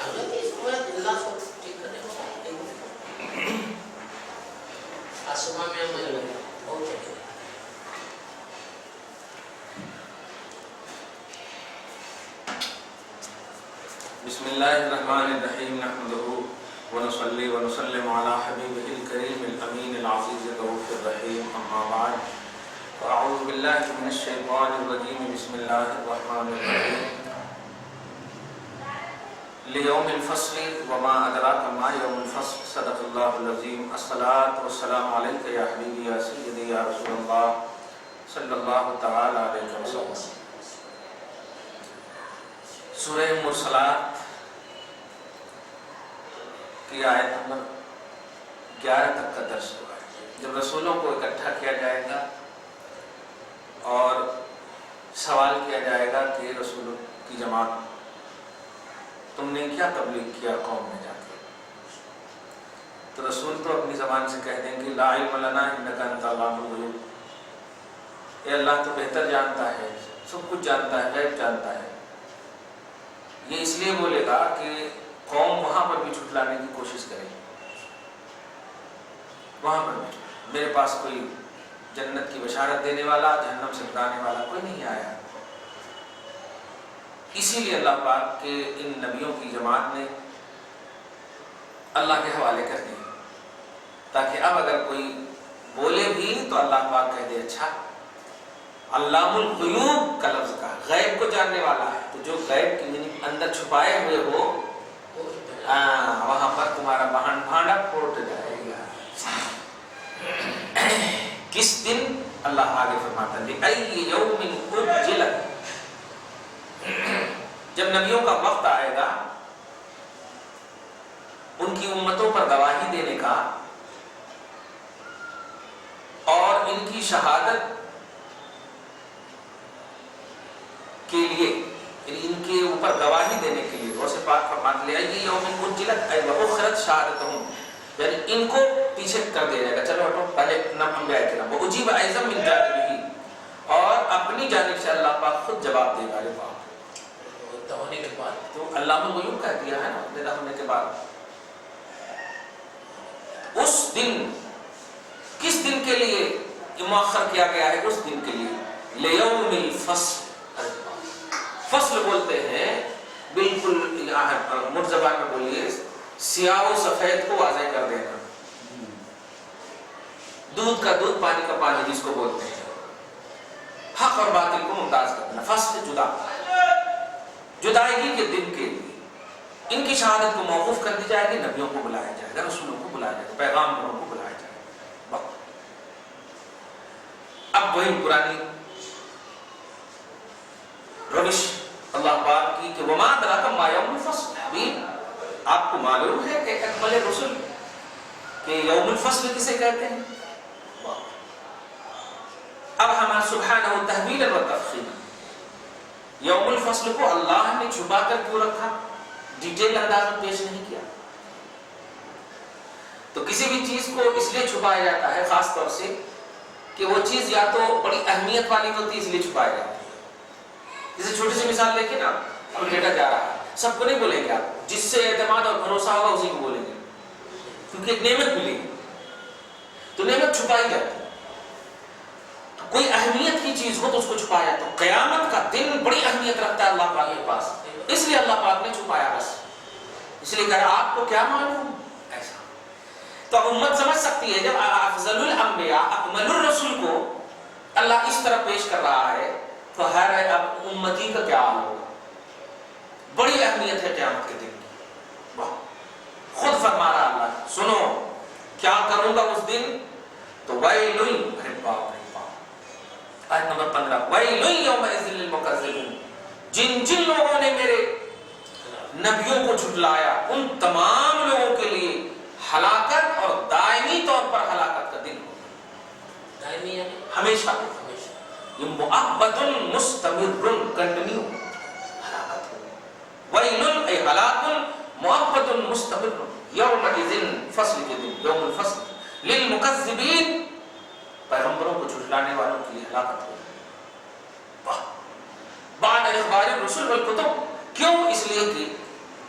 بسم اللہ الرحمن الرحیم نحمدہ ونصلی ونسلم علی حبیبہ الکریم الامین العزیز الرؤوف الرحیم اما بعد فاعوذ باللہ من الشیطان الرجیم بسم اللہ الرحمن الرحیم لیوم الفصل وما ادراک ما یوم الفصل صدق اللہ العظیم الصلاة والسلام علیکہ یا حبیبی یا سیدی یا رسول اللہ صلی اللہ تعالی علیہ وسلم۔ سورہ مرسلات کی آیت نمبر 11 تک کا درس ہوا ہے۔ جب رسولوں کو اکٹھا کیا جائے گا اور سوال کیا جائے گا کہ رسولوں کی جماعت تم نے کیا تبلیغ کیا قوم میں جا کے، تو رسول تو اپنی زبان سے کہہ دیں گے لا علم لنا انک انت علام الغیوب، اے اللہ تو بہتر جانتا ہے، سب کچھ جانتا ہے، غیب جانتا ہے۔ یہ اس لیے بولے گا کہ قوم وہاں پر بھی جھٹلانے کی کوشش کرے گی، وہاں پر بھی میرے پاس کوئی جنت کی بشارت دینے والا، جہنم سے ڈرانے والا کوئی نہیں آیا۔ اسی لیے اللہ پاک کے ان نبیوں کی جماعت نے اللہ کے حوالے کر دی، تاکہ اب اگر کوئی بولے بھی تو اللہ پاک کہہ دے اچھا علام الغیوب کا لفظ کہا، غیب کو جاننے والا ہے، تو جو غیب کی اندر چھپائے ہوئے ہو وہاں پر تمہارا بھانڈا پھوٹ جائے گا۔ کس دن؟ اللہ آگے فرماتا ہے ای یوم اجلت، جب نبیوں کا وقت آئے گا ان کی امتوں پر گواہی دینے کا اور ان کی شہادت کے لیے، یعنی ان کے اوپر گواہی دینے کے لیے غوث پاک فرماتے ہیں ای یوم اجلت ای واخرت شہادتہم، یعنی ان کو پیچھے کر دیا جائے گا، چلو ہٹو پہلے انبیاء کرام واجیب ایضا من جانبہ، اور اپنی جانب سے اللہ پاک خود جواب دے گا۔ ہونے کے بعد تو علام الغیوب کہہ دیا ہے نا، پیدا ہونے کے بعد۔ اس دن، کس دن کے لیے مؤخر کیا گیا ہے؟ اس دن کے لیے لیوم الفصل، فصل بولتے ہیں بالکل، مٹ زبان میں بولیے، سیاہ و سفید کو واضح کر دینا، دودھ کا دودھ پانی کا پانی جس کو بولتے ہیں، حق اور باطل کو ممتاز کر دینا، فصل جدائیگی کے دن کے لیے ان کی شہادت کو موقوف کر دی جائے گی، نبیوں کو بلایا جائے گا، رسولوں کو بلایا جائے گا، پیغامبروں کو بلایا جائے گا۔ اب وہی پرانی روش اللہ پاک کی کہ وما ادراک ما یوم الفصل، حبیب آپ کو معلوم ہے کہ اکمل رسل کہ یوم الفصل کسے کہتے ہیں؟ اب ہمارا سبحانہ تحویلا و تفصیلا، یوم الفصل کو اللہ نے چھپا کر کیوں رکھا، ڈیٹیل انداز میں پیش نہیں کیا؟ تو کسی بھی چیز کو اس لیے چھپایا جاتا ہے خاص طور سے کہ وہ چیز یا تو بڑی اہمیت والی ہوتی ہے اس لیے چھپایا جاتا ہے۔ جیسے چھوٹی سی مثال لے کے نا، اب ڈیٹا جا رہا ہے، سب کو نہیں بولیں گے آپ، جس سے اعتماد اور بھروسہ ہوگا اسی کو بولیں گے، کیونکہ ایک نعمت ملی گی، تو نعمت چھپائی جاتی ہے۔ کوئی اہمیت کی چیز ہو تو اس کو چھپایا جاتا ہے۔ قیامت کا دن بڑی اہمیت رکھتا ہے اللہ پاک کے پاس، اس لیے اللہ پاک نے چھپایا، بس اس لیے کہا آپ کو کیا معلوم ایسا۔ تو امت سمجھ سکتی ہے جب افضل الانبیاء اکمل الرسل کو اللہ اس طرح پیش کر رہا ہے تو ہر اب امتی کا کیا حال ہوگا۔ بڑی اہمیت ہے قیامت کے دن کی، خود فرما رہا اللہ سنو کیا کروں گا اس دن، تو ویل، ارے باپ رے باپ، آیت نمبر 15، ویل یومئذ للمکذبین، جن لوگوں نے میرے نبیوں کو جھٹلایا ان تمام لوگوں کے لیے ہلاکت، اور دائمی طور پر ہلاکت کا دن ہوگا، دائمی یعنی ہمیشہ، یہ مؤبد مستمر کنٹینیو ہلاکت ہوگی، ویل ای ہلاک مؤبد مستمر یومئذ، فصل کے دن، یوم الفصل، للمکذبین، پیغمبروں کو جھٹلانے والوں کے لیے ہلاکت ہوگی۔ بعد اخبار الرسل والکتب، کیوں؟ اس لیے کہ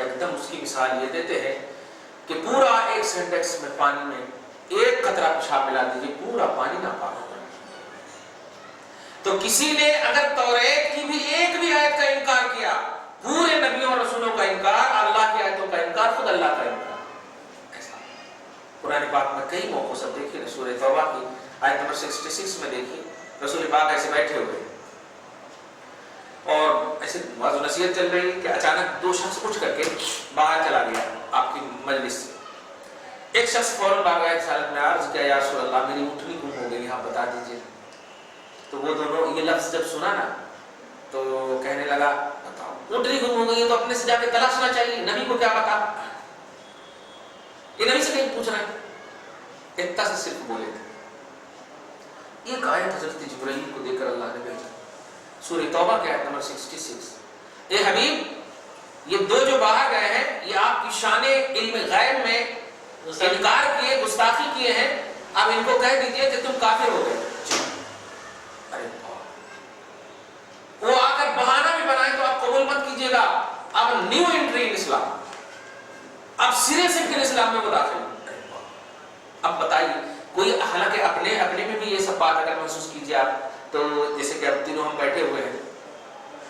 ایک دم اس کی مثال یہ دیتے ہیں کہ پورا ایک سینٹیکس میں پانی میں ایک قطرہ پیشاب ملا دیجیے، پورا پانی ناپاک ہو جائے۔ تو کسی نے اگر توریت کی بھی ایک بھی آیت کا انکار کیا، پورے نبیوں اور رسولوں کا انکار، اللہ کی آیتوں کا انکار، خود اللہ کا انکار، ایسا قرآن پاک میں کئی موقعوں سے دیکھیے۔ سورہ توبہ کی آیت نمبر 66 میں دیکھیے، رسول پاک ایسے بیٹھے ہوئے اور ایسے واضح و نصیحت چل رہی کہ اچانک دو شخص اٹھ کر کے باہر چلا گیا آپ کی مجلس سے۔ ایک شخص فوراً باہر گیا، رسالت میں عرض کیا، یا رسول اللہ میری اونٹنی گم ہو گئی، آپ بتا دیجیے۔ تو وہ دونوں یہ لفظ جب سنا نا تو کہنے لگا، بتاؤ اونٹنی گم ہو گئی ہے تو اپنے سے جا کے تلاشنا چاہیے، نبی کو کیا بتا؟ یہ نبی سے نہیں پوچھ رہے ہیں، اتنا سے صرف بولے تھے۔ ایک آیت حضرت جبرائیل کو دے کر اللہ نے بھیجا، سورہ توبہ کی آیت نمبر 66، اے حبیب یہ دو جو باہر گئے ہیں یہ آپ کی شان علم غیب میں انکار کیے، گستاخی کیے ہیں، اب ان کو کہہ دیجئے کہ تم کافر ہو گئے۔ ارے وہ آ کر بہانہ بھی بنائے تو آپ قبول مت کیجیے گا، اب نیو انٹری ان اسلام، اب سرے سے پھر اسلام میں وہ داخل۔ اب بتائیے کوئی، حالانکہ اپنے میں بھی یہ سب بات اگر محسوس کیجیے آپ، تو جیسے کہ اب تینوں ہم بیٹھے ہوئے ہیں،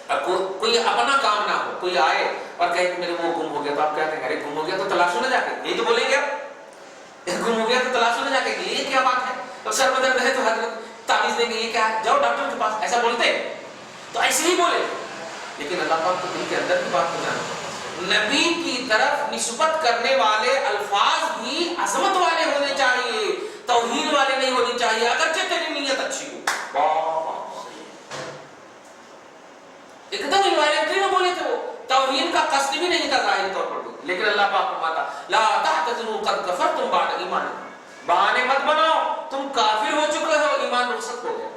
اب کوئی اپنا کام نہ ہو، کوئی آئے اور کہے کہ میرے وہ گم ہو گیا، تو آپ کیا کہیں گے؟ ارے گم ہو گیا تو تلاشو نہ جا کے، یہی تو بولیں گے آپ، گم ہو گیا تو تلاشو نہ جا کے، یہ کیا بات ہے؟ اب سر میں درد ہے تو حضرت تعویذ دیں گے، یہ کیا ہے؟ جاؤ ڈاکٹر کے پاس، ایسا بولتے ہیں؟ تو ایسے ہی بولے، لیکن اللہ پاک کو دل کے اندر کی بات کو جانا۔ نبی کی طرف نسبت کرنے والے الفاظ بھی عظمت والے ہونے چاہیے، توہین والے نہیں ہونی چاہیے، اگرچہ تیری نیت اچھی ہو۔ ایک دم انوائرمنٹری میں بولے تھے، وہ توہین کا قصد بھی نہیں تھا ظاہری طور پر، لیکن اللہ پاک فرماتا لا تعتذروا قد کفرتم بعد ایمانکم، بہانے مت بناؤ، تم کافر ہو چکے ہو، ایمان رخصت ہو گیا۔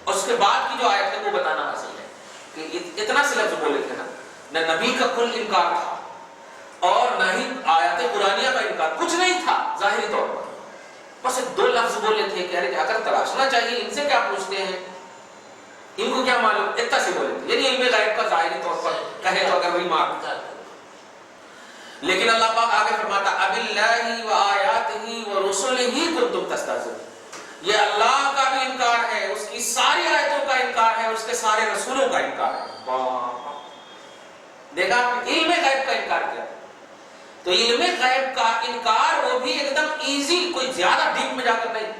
اس کے بعد کی جو آیت ہے وہ بتانا حاصل ہے کہ اتنا سے لفظ بولے تھے نا، نہ نبی کا کل انکار تھا اور نہ ہی آیات قرآنیہ کا انکار، کچھ نہیں تھا ظاہری طور پر، بس دو لفظ بولے تھے کہ ارے اگر تلاشنا چاہیے، ان سے کیا پوچھتے ہیں، ان کو کیا معلوم، اتنا سے بولے تھے، یعنی علم غیب کا ظاہری طور پر کہے تو اگر وہی مار۔ لیکن اللہ پاک آگے فرماتا اب اللہ و آیاتہ و رسلہ کنتم تستہزئون، یہ اللہ کا بھی انکار ہے، اس کی ساری آیتوں کا انکار ہے، اس کے سارے رسولوں کا انکار ہے۔ دیکھا علم غیب کا انکار کیا، تو علم غیب کا انکار وہ بھی ایک دم ایزی، کوئی زیادہ ڈیپ میں جا کر نہیں۔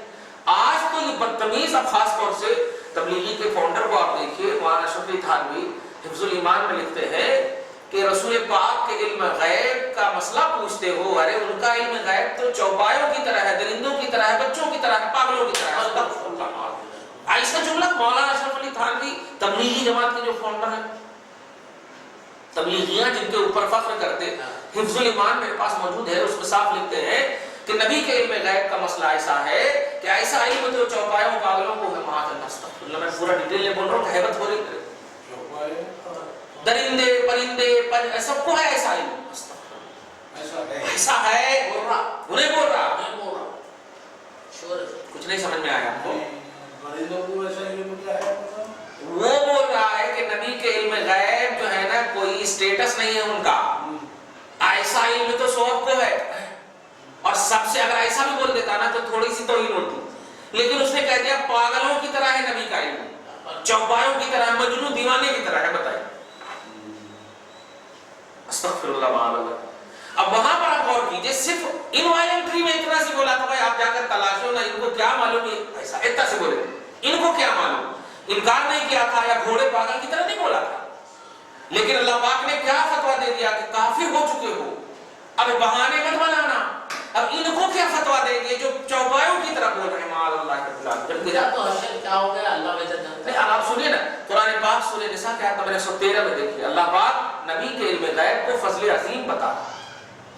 آج تو یہ بدتمیز، اب خاص طور سے تبلیغی کے فاؤنڈر کو آپ دیکھیے، مولانا اشرف علی تھانوی حفظ الایمان میں لکھتے ہیں کہ رسول پاک کے علم غیب کا مسئلہ پوچھتے ہو، ارے ان کا علم غیب تو چوپایوں کی طرح ہے، درندوں کی طرح ہے، بچوں کی طرح ہے، پاگلوں کی طرح ہے۔ ایسا جملہ مولانا اشرف علی تھانوی تبلیغی جماعت کے جو فاؤنڈر ہیں، تبلیغیاں جن کے اوپر فخر کرتے، حفظ الایمان میرے پاس موجود ہے، اس میں صاف لکھتے ہیں کہ نبی کے علم غیب کا مسئلہ ایسا ہے کہ ایسا علم تو چوپایوں پاگلوں کو ہے، معاذ اللہ، استغفر اللہ، میں پورا ڈیٹیل نہیں بول رہا ہوں، حیبت ہو رہی ہے، درندے پرندے سب کو ہے ایسا علم، ایسا ہے، بول رہا انہیں بول رہا کچھ نہیں سمجھ میں آیا آپ کو؟ وہ بول رہا ہے کہ نبی کے علم غیب جو ہے نا کوئی اسٹیٹس نہیں ہے ان کا، ایسا علم تو سب کو ہے، اور سب سے اگر ایسا بھی بول دیتا نا تو تھوڑی سی توہین ہوتی، لیکن اس نے کہہ دیا پاگلوں کی طرح ہے نبی کا علم، چوپایوں کی طرح ہے، مجنون دیوانے کی طرح ہے، بتائیے، استغفر اللہ معاذ اللہ۔ اب وہاں پر آپ غور کیجئے، صرف انوائرمنٹری میں اتنا سی بولا تھا، بھائی آپ جا کر تلاشو نا، ان کو کیا معلوم ہے، ایسا اتنا سے بولے، ان کو کیا معلوم، انکار نہیں کیا تھا، یا گھوڑے پاگل کی طرح نہیں بولا تھا، لیکن اللہ پاک نے کیا فتویٰ دے دیا کہ کافر ہو چکے ہو، اب بہانے مت بنانا، اب ان کو کیا فتویٰ دیں گے جو چوپایوں کی طرح بول رہے ہیں، معاذ اللہ کے خلاف، جب گرا تو حشر کیا ہو گیا، اللہ بہتر جانتا ہے۔ اب آپ سنیے نا قرآن پاک سورہ نساء کی آیت نمبر 113 میں دیکھیے، اللہ پاک نبی کے علم غیب کو فضل عظیم بتا رہا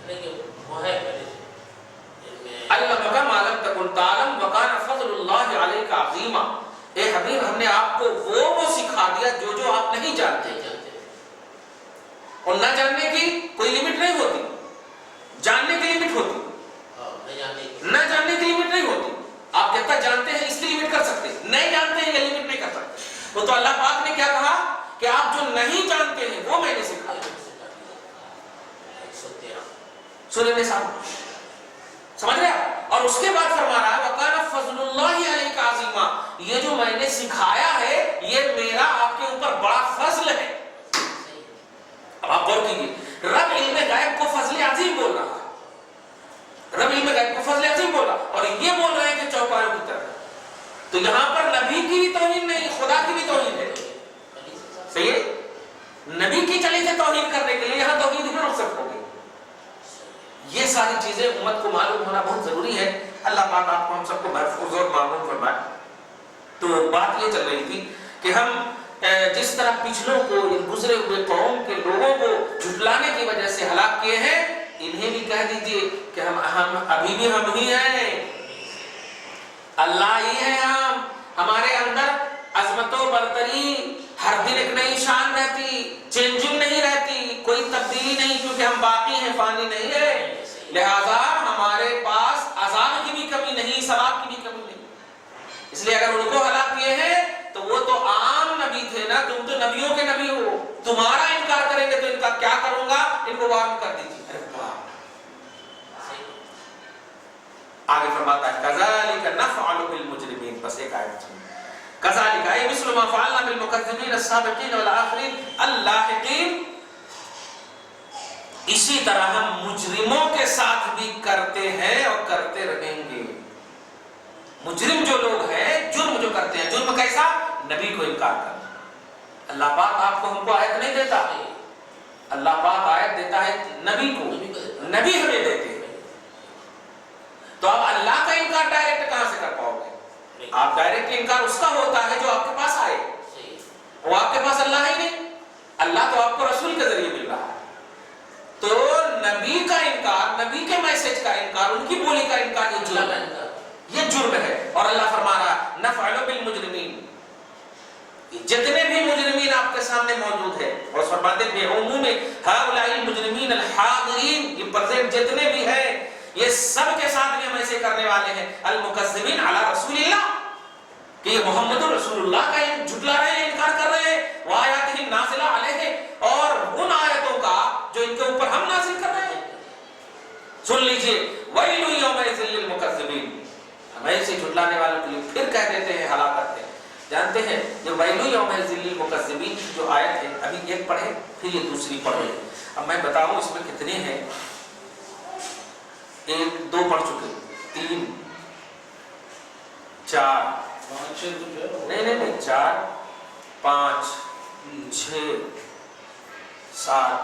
ہے، وہ ہے علمک ما لم تکن تعلم وکان فضل اللہ علیک عظیما، اے حبیب ہم نے آپ کو وہ سکھا دیا جو آپ نہیں جانتے، اور نہ جاننے کی کوئی لمٹ نہیں ہوتی، جاننے کی لمٹ ہوتی، نہ جاننے کی لمٹ نہیں ہوتی، آپ کہتا جانتے ہیں اس کی لمٹ کر سکتے، نہیں جانتے ہیں یہ لمٹ نہیں کر سکتے، وہ تو اللہ پاک نے کیا کہا کہ آپ جو نہیں جانتے ہیں وہ میں نے سکھایا۔ سورہ نساء، سمجھ رہے آپ؟ اور اس کے بعد فرما رہا ہے وَقَانَ فَضْلُ اللَّهِ عَلَيْكَ عَظِيمًا، یہ جو میں نے سکھایا ہے یہ میرا آپ کے اوپر بڑا فضل ہے۔ اب آپ غور کیجیے، رب علم غیب کو فضل عظیم بول رہا ہے، رب علم غیب کو فضل عظیم بول رہا، اور یہ بول رہے ہیں کہ چوپایوں کی طرح۔ تو یہاں پر نبی کی بھی توہین نہیں، خدا کی بھی توہین ہے، صحیح ہے؟ نبی کی چلی سے توہین کرنے کے لیے یہاں توحید ہی رخصت ہو گئی۔ یہ ساری چیزیں امت کو معلوم ہونا بہت ضروری ہے۔ اللہ پاک آپ کو ہم سب کو محفوظ اور معلوم فرمائے۔ تو بات یہ چل رہی تھی کہ ہم جس طرح پچھلوں کو، گزرے ہوئے قوم کے لوگوں کو جھٹلانے کی وجہ سے ہلاک کیے ہیں، انہیں بھی کہہ دیجئے کہ ہم ابھی بھی ہم ہی ہیں، اللہ ہی ہے ہم، ہمارے اندر عظمت و برتری ہر دن ایک نئی شان رہتی، چینجنگ نہیں رہتی، کوئی تبدیلی نہیں، کیونکہ ہم باقی ہیں، فانی نہیں ہے، لہذا ہمارے پاس عذاب کی بھی کمی نہیں، ثواب کی بھی کمی نہیں۔ اس لیے اگر ان کو ہلاک کیے ہیں تو وہ تو عام نبی تھے نا، تم تو نبیوں کے نبی ہو، تمہارا انکار کریں گے تو ان کا کیا کروں گا، ان کو وارن کر دیجیے۔ آگے فرماتا ہے کذالک نفعل بالمجرمین، بس ایک آیت سنیں، کذالک ای مثل ما فعلنا بالمکذبین السابقین والآخرین اللاحقین، اسی طرح ہم مجرموں کے ساتھ بھی کرتے ہیں اور کرتے رہیں گے۔ مجرم جو لوگ ہیں، جرم جو کرتے ہیں، جرم کیسا؟ نبی کو انکار کرنا۔ اللہ پاک آپ کو ہم کو آیت نہیں دیتا، اللہ پاک آیت دیتا ہے نبی کو، نبی ہمیں دیتے ہیں۔ تو آپ اللہ کا انکار ڈائریکٹ کہاں سے کر پاؤ گے؟ آپ ڈائریکٹ انکار اس کا ہوتا ہے جو آپ کے پاس آئے، وہ آپ کے پاس اللہ ہی نہیں، اللہ تو آپ کو رسول کے ذریعے مل رہا ہے۔ تو نبی کا انکار، نبی کے میسج کا انکار، ان کی بولی کا انکار یہ جرم ہے، یہ جرم ہے۔ اور اللہ فرما رہا ہے نفعل بالمجرمین، جتنے بھی مجرمین آپ کے سامنے موجود ہیں، اور فرماتے ہیں عموم ہؤلاء المجرمین الحاضرین، یہ پرزینٹ جتنے بھی ہیں یہ سب کے ساتھ بھی ہم ایسے کرنے والے ہیں، المکذبین علی رسول اللہ، کہ یہ محمد رسول اللہ کا جھٹلا رہے ہیں، انکار کر رہے ہیں، وآیاتہ نازلہ علیہ، اور ان آیتوں کا جو ان کے اوپر ہم نازل کر رہے ہیں۔ سن لیجئے ویل یومئذ للمکذبین، ہم ایسے جھٹلانے والوں کے لیے پھر کہہ دیتے ہیں ہلاکت ہے۔ جانتے ہیں جو ویل یومئذ للمکذبین کی جو آیت ہے، ابھی ایک پڑھے پھر یہ دوسری پڑھے، اب میں بتاؤں اس میں کتنے ہیں، ایک دو پڑھ چکے، تین، چار، نہیں 4 5 6 7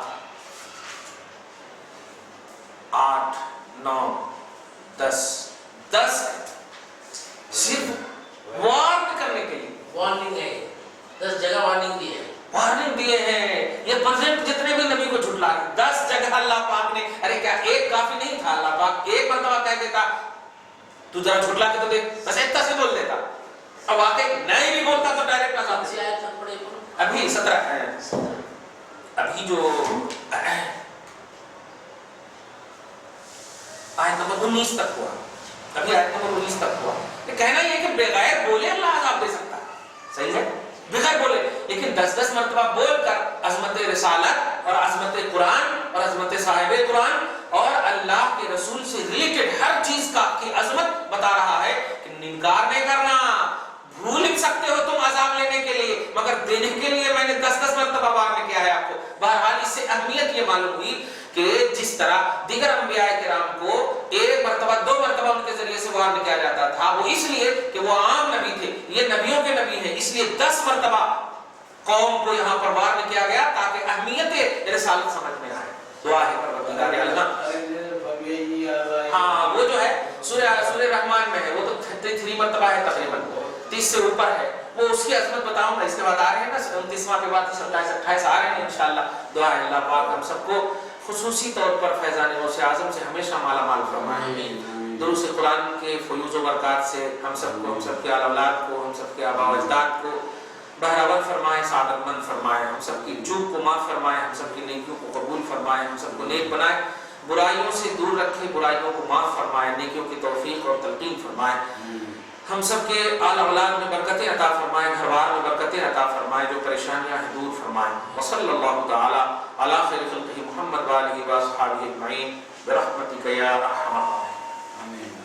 8 9 10 صرف وارن کرنے کے لیے، وارننگ ہے، 10 جگہ وارننگ دی ہے، وارننگ دیے ہیں۔ یہ پرزینٹ جتنے بھی نبی کو جھٹلا رہے 10 جگہ اللہ پاک نے، ارے کیا ایک کافی نہیں تھا؟ اللہ پاک ایک مرتبہ کہہ دیتا تو ذرا جھٹلا کے تو دیکھ، بس ایک سے بول دیتا، اب واقعی نہیں بھی بولتا تو ڈائریکٹ آزاد کون سی آیت تک پڑھے؟ ابھی 17 ہے، ابھی جو آیت نمبر 19 تک ہوا، ابھی آیت نمبر 19 تک ہوا۔ کہنا یہ کہ بغیر بولے اللہ عذاب دے سکتا ہے، صحیح ہے، بغیر بولے، لیکن 10 مرتبہ بول کر عظمت رسالت اور عظمت قرآن اور عظمت صاحب قرآن اور اللہ کے رسول سے ریلیٹڈ ہر چیز کا کی عظمت بتا رہا ہے کہ انکار نہیں کرنا۔ بھول سکتے ہو تم عذاب لینے کے لیے، مگر دینے کے لیے میں نے 10 مرتبہ وارن کیا ہے آپ کو۔ بہرحال اس سے اہمیت یہ معلوم ہوئی کہ جس طرح دیگر انبیاء کرام کو ایک مرتبہ 2 مرتبہ ان کے ذریعے سے وارن کیا جاتا تھا، وہ اس لیے کہ وہ عام نبی تھے، یہ نبیوں کے نبی ہیں، اس لیے 10 مرتبہ قوم کو یہاں پر وارن کیا گیا تاکہ اہمیت رسالت سمجھ میں آئے۔ دعا ہے پروردگار عالم، ہاں وہ جو ہے سورہ رحمان میں ہے، وہ تو 33 مرتبہ ہے، تقریباً 30 سے اوپر ہے، وہ اس کی عظمت بتاؤں گا، اس کے بعد آ رہے ہیں نا 29واں کے بعد 27 28 آ رہے ہیں انشاءاللہ۔ دعا ہے اللہ پاک ہم سب کو خصوصی طور پر فیضان غوث اعظم سے ہمیشہ مالا مال فرمائے، دروس قرآن کے فیوز و برکات سے ہم سب کو، ہم سب کے اولاد کو، ہم سب کے آباء و اجداد کو بہرور فرمائے، سعادت مند فرمائے، ہم سب کی چوک کو معاف فرمائے، ہم سب کی نیکیوں کو قبول فرمائے، ہم سب کو نیک بنائے، برائیوں سے دور رکھے، برائیوں کو معاف فرمائے، نیکیوں کی توفیق اور تلقین فرمائے، ہم سب کے آل اولاد میں برکتیں عطا فرمائے، گھر بار میں برکتیں عطا فرمائے، جو پریشانیاں ہیں دور فرمائے۔ وصلی اللہ تعالی علی خیر خلقہ محمد و آلہ و اصحابہ اجمعین برحمتک یا ارحم الراحمین. آمین.